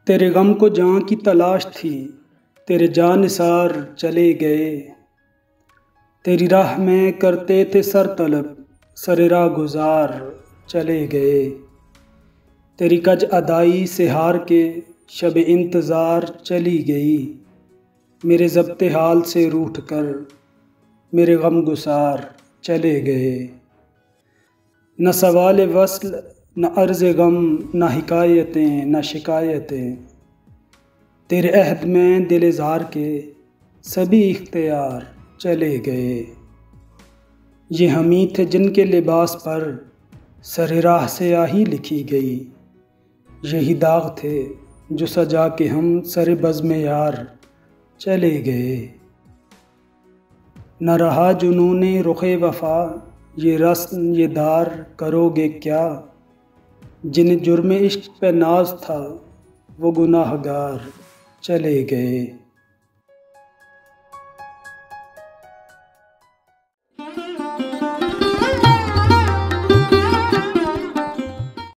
तेरे गम को जहाँ की तलाश थी, तेरे जानिसार चले गए। तेरी राह में करते थे सर तलब, सरे राह गुजार चले गए। तेरी कज अदाई से हार के शब इंतज़ार चली गई। मेरे ज़ब्ते हाल से रूठ कर मेरे गम गुसार चले गए। न सवाल वस्ल न अर्ज़ गम, न हिकायतें न शिकायतें। तेरे अहद में दिल ज़ार के सभी इख्तियार चले गए। ये हमी थे जिनके लिबास पर सरे राह से आही लिखी गई। यही दाग थे जो सजा के हम सरे बज़्म यार चले गए। न रहा जुनूने रुखे वफ़ा, ये रस्म ये दार करोगे क्या। जिन्हें जुर्म इश्क पे नाज था वो गुनाहगार चले गए।